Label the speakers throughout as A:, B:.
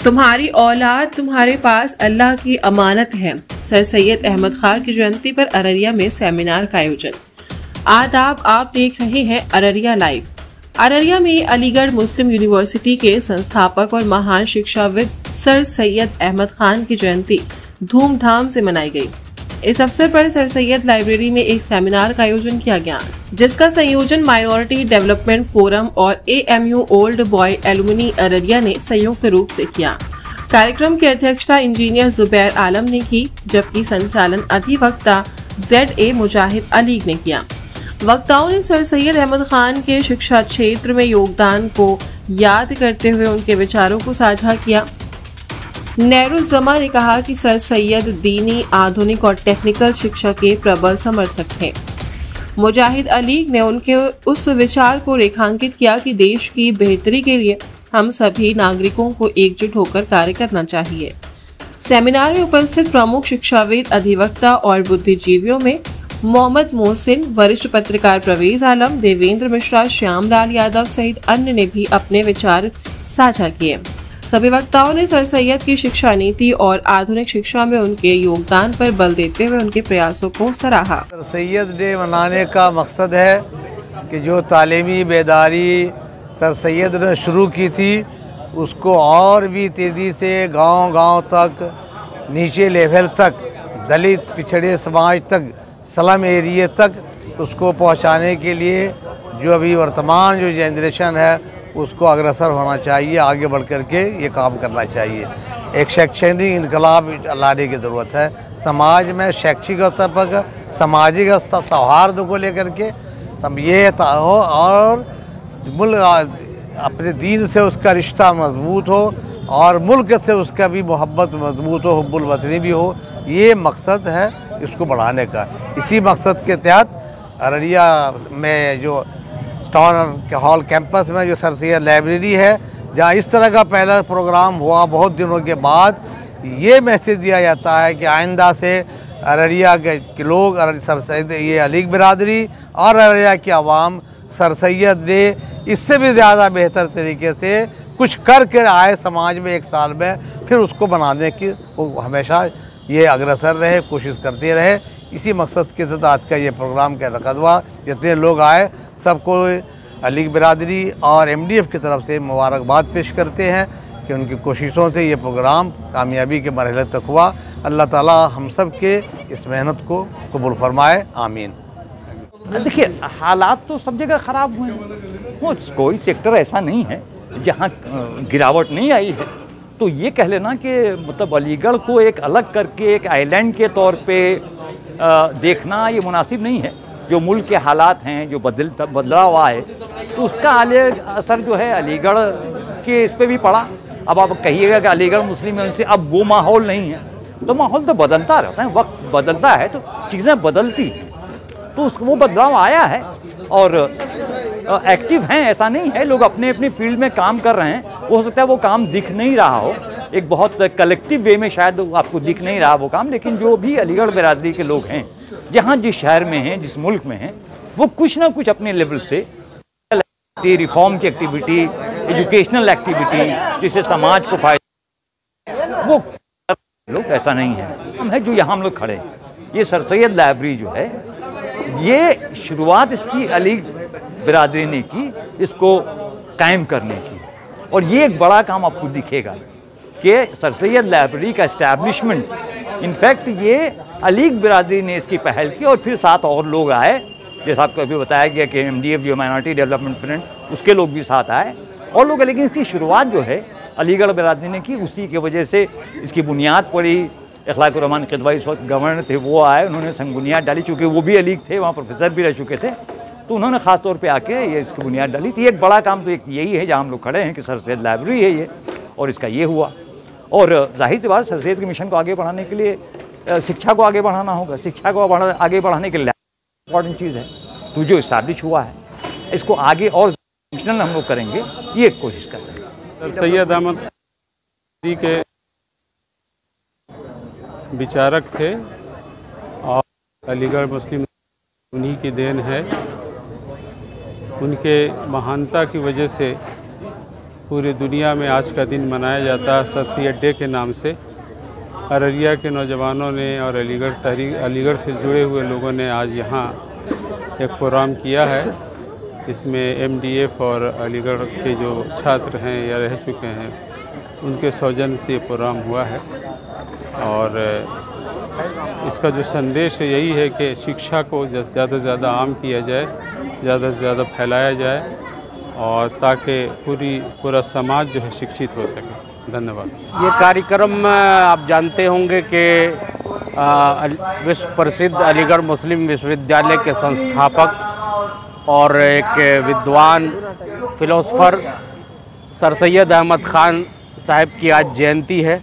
A: तुम्हारी औलाद तुम्हारे पास अल्लाह की अमानत है। सर सैयद अहमद खान की जयंती पर अररिया में सेमिनार का आयोजन। आदाब, आप देख रहे हैं अररिया लाइव। अररिया में अलीगढ़ मुस्लिम यूनिवर्सिटी के संस्थापक और महान शिक्षाविद सर सैयद अहमद खान की जयंती धूमधाम से मनाई गई। इस अवसर पर सर सैयद लाइब्रेरी में एक सेमिनार का आयोजन किया गया, जिसका संयोजन माइनॉरिटी डेवलपमेंट फोरम और AMU old boy alumni Araria ने संयुक्त रूप से किया। कार्यक्रम की अध्यक्षता इंजीनियर जुबैर आलम ने की, जबकि संचालन अधिवक्ता ZA मुजाहिद अलीग ने किया। वक्ताओं ने सर सैयद अहमद खान के शिक्षा क्षेत्र में योगदान को याद करते हुए उनके विचारों को साझा किया। नेहरूज़मा ने कहा कि सर सैयद दीनी, आधुनिक और टेक्निकल शिक्षा के प्रबल समर्थक थे। मुजाहिद अलीग ने उनके उस विचार को रेखांकित किया कि देश की बेहतरी के लिए हम सभी नागरिकों को एकजुट होकर कार्य करना चाहिए। सेमिनार में उपस्थित प्रमुख शिक्षाविद, अधिवक्ता और बुद्धिजीवियों में मोहम्मद मोहसिन, वरिष्ठ पत्रकार परवेज आलम, देवेंद्र मिश्रा, श्यामलाल यादव सहित अन्य ने भी अपने विचार साझा किए। सभी वक्ताओं ने सर सैयद की शिक्षा नीति और आधुनिक शिक्षा में उनके योगदान पर बल देते हुए उनके प्रयासों को सराहा।
B: सर सैयद डे मनाने का मकसद है कि जो तालीमी बेदारी सर सैयद ने शुरू की थी, उसको और भी तेज़ी से गांव-गांव तक, नीचे लेवल तक, दलित पिछड़े समाज तक, स्लम एरिया तक उसको पहुंचाने के लिए जो अभी वर्तमान जो जनरेशन है उसको अग्रसर होना चाहिए, आगे बढ़ कर के ये काम करना चाहिए। एक शैक्षणिक इनकलाब लाने की ज़रूरत है समाज में, शैक्षिक स्तर पर, सामाजिक स्तर, सौहार्द को लेकर के सब ये हो और मुल्क अपने दीन से उसका रिश्ता मजबूत हो और मुल्क से उसका भी मोहब्बत मजबूत हो, हुब्बुल वतनी भी हो। ये मकसद है इसको बढ़ाने का। इसी मकसद के तहत अररिया में जो टाउन हॉल कैंपस में जो सर सैयद लाइब्रेरी है, जहाँ इस तरह का पहला प्रोग्राम हुआ बहुत दिनों के बाद, ये मैसेज दिया जाता है कि आइंदा से अररिया के लोग सर सैयद ये अलीग बिरादरी और अररिया की आवाम सर सैयद ने इससे भी ज़्यादा बेहतर तरीके से कुछ करके आए समाज में एक साल में, फिर उसको बनाने की वो हमेशा ये अग्रसर रहे, कोशिश करते रहे। इसी मकसद के साथ आज का ये प्रोग्राम का इनक़ाद हुआ। जितने लोग आए सबको अलीग बिरादरी और MDF की तरफ से मुबारकबाद पेश करते हैं कि उनकी कोशिशों से ये प्रोग्राम कामयाबी के मरहले तक हुआ। अल्लाह ताला हम सब के इस मेहनत को कबूल फरमाए, आमीन।
C: देखिए, हालात तो सब जगह ख़राब हुए हैं, कोई सेक्टर ऐसा नहीं है जहाँ गिरावट नहीं आई है। तो ये कह लेना कि मतलब अलीगढ़ को एक अलग करके एक आइलैंड के तौर पे देखना ये मुनासिब नहीं है। जो मुल्क के हालात हैं, जो बदला हुआ है, तो उसका असर जो है अलीगढ़ के इस पे भी पड़ा। अब आप कहिएगा कि अलीगढ़ मुस्लिम यूनिवर्सिटी, अब वो माहौल नहीं है, तो माहौल तो बदलता रहता है, वक्त बदलता है तो चीज़ें बदलती हैं। तो वो बदलाव आया है और एक्टिव हैं, ऐसा नहीं है। लोग अपने अपनी फील्ड में काम कर रहे हैं। हो सकता है वो काम दिख नहीं रहा हो, एक बहुत कलेक्टिव वे में शायद आपको दिख नहीं रहा वो काम, लेकिन जो भी अलीगढ़ बिरादरी के लोग हैं, जहाँ जिस शहर में हैं, जिस मुल्क में हैं, वो कुछ ना कुछ अपने लेवल से रिफॉर्म की एक्टिविटी, एजुकेशनल एक्टिविटी जिससे समाज को फायदा, वो लोग ऐसा नहीं है। हम है जो यहाँ हम लोग खड़े हैं, ये सर सैयद लाइब्रेरी जो है, ये शुरुआत इसकी अलीग बिरादरी ने की, इसको कायम करने की। और ये एक बड़ा काम आपको दिखेगा कि सर सैयद लाइब्रेरी का इस्टेब्लिशमेंट, इनफैक्ट ये अलीग बिरादरी ने इसकी पहल की और फिर 7 और लोग आए, जैसा आपको अभी बताया गया कि MDF जो माइनॉरिटी डेवलपमेंट फ्रंट, उसके लोग भी साथ आए और लोग। लेकिन इसकी शुरुआत जो है अलीगढ़ बिरादरी ने की, उसी की वजह से इसकी बुनियाद पड़ी। इखलाकुर रहमान किदवाई इस वक्त गवर्नर थे, वो आए, उन्होंने संग बुनियाद डाली, चूँकि वो भी अलीग थे, वहाँ प्रोफेसर भी रह चुके थे, तो उन्होंने ख़ास तौर पे आके ये इसकी बुनियाद डाली। तो ये एक बड़ा काम तो एक यही है जहाँ हम लोग खड़े हैं कि सर सैयद लाइब्रेरी है ये, और इसका ये हुआ। और जाहिर सी बात, सर सैयद के मिशन को आगे बढ़ाने के लिए शिक्षा को आगे बढ़ाना होगा। शिक्षा को आगे बढ़ाने के लिए इम्पॉर्टेंट चीज़ है, तो जो इस्टेब्लिश हुआ है इसको आगे और मिशन हम लोग करेंगे, ये कोशिश कर रहे हैं।
D: सर सैयद अहमद के विचारक थे और अलीगढ़ मुस्लिम उन्हीं की देन है। उनके महानता की वजह से पूरी दुनिया में आज का दिन मनाया जाता है सर सैयद डे के नाम से। अररिया के नौजवानों ने और अलीगढ़ से जुड़े हुए लोगों ने आज यहाँ एक प्रोग्राम किया है। इसमें MDF और अलीगढ़ के जो छात्र हैं या रह चुके हैं उनके सौजन्य से ये प्रोग्राम हुआ है। और इसका जो संदेश है यही है कि शिक्षा को ज़्यादा से ज़्यादा आम किया जाए, ज़्यादा से ज़्यादा फैलाया जाए और ताकि पूरा समाज जो है शिक्षित हो सके। धन्यवाद।
E: ये कार्यक्रम आप जानते होंगे कि विश्व प्रसिद्ध अलीगढ़ मुस्लिम विश्वविद्यालय के संस्थापक और एक विद्वान फिलोसोफर सर सैयद अहमद ख़ान साहब की आज जयंती है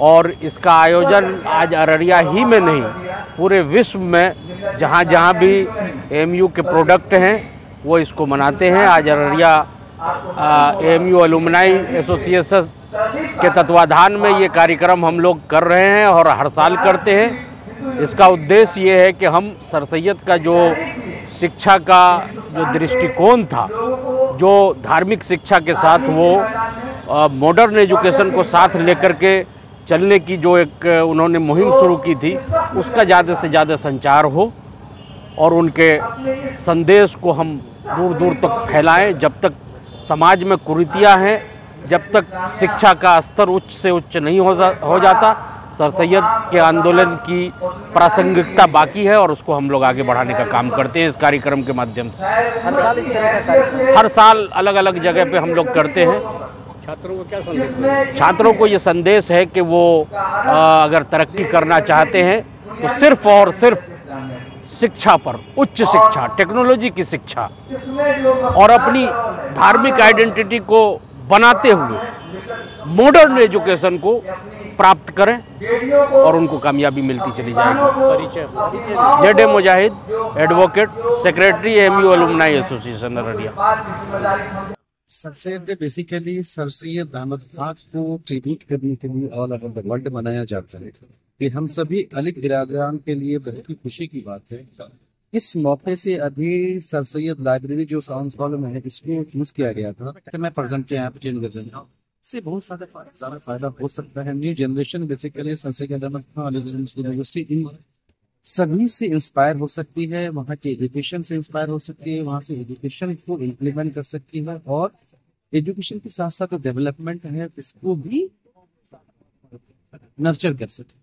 E: और इसका आयोजन आज अररिया ही में नहीं पूरे विश्व में जहाँ जहाँ भी AMU के प्रोडक्ट हैं वो इसको मनाते हैं। आज अररिया AMU एलुमनाई एसोसिएशन के तत्वाधान में ये कार्यक्रम हम लोग कर रहे हैं और हर साल करते हैं। इसका उद्देश्य ये है कि हम सर सैयद का जो शिक्षा का जो दृष्टिकोण था, जो धार्मिक शिक्षा के साथ वो मॉडर्न एजुकेशन को साथ लेकर के चलने की जो एक उन्होंने मुहिम शुरू की थी, उसका ज़्यादा से ज़्यादा संचार हो और उनके संदेश को हम दूर दूर तक फैलाएं। जब तक समाज में कुरीतियाँ हैं, जब तक शिक्षा का स्तर उच्च से उच्च नहीं हो जाता, सर सैयद के आंदोलन की प्रासंगिकता बाकी है और उसको हम लोग आगे बढ़ाने का काम करते हैं इस कार्यक्रम के माध्यम से।
F: हर साल इस तरह का कार्यक्रम
E: हर साल अलग अलग जगह पे हम लोग करते हैं।
F: छात्रों को क्या संदेश है?
E: छात्रों को ये संदेश है कि वो अगर तरक्की करना चाहते हैं तो सिर्फ और सिर्फ शिक्षा पर, उच्च शिक्षा, टेक्नोलॉजी की शिक्षा और अपनी धार्मिक आइडेंटिटी को बनाते हुए मॉडर्न एजुकेशन को प्राप्त करें और उनको कामयाबी मिलती चली जाएगी।
F: परिचय
E: ZA Mujahid, advocate, secretary AMU alumni association Araria.
G: Sir Syed basically sir Syed Ahmed Khan को ट्रिब्यूट करने के लिए ऑल ओवर द वर्ल्ड मनाया जाता है। ये हम सभी अलीगढ़ बिरादरान के लिए बहुत ही खुशी की बात है। इस मौके से अभी सर सैयद लाइब्रेरी जो साउंड हॉल में है इसको चूज किया गया था कि मैं प्रेजेंट यहाँ पे चेंज कर रहा हूँ। इससे बहुत ज़्यादा फायदा हो सकता है। New generation basically sir Syed Ahmed Khan Aligarh Muslim University इन सभी से इंस्पायर हो सकती है, वहाँ के एजुकेशन से इंस्पायर हो सकती है, वहाँ से एजुकेशन को इम्प्लीमेंट कर सकती है और एजुकेशन के साथ साथ जो डेवलपमेंट है उसको भी नर्चर कर सकती है।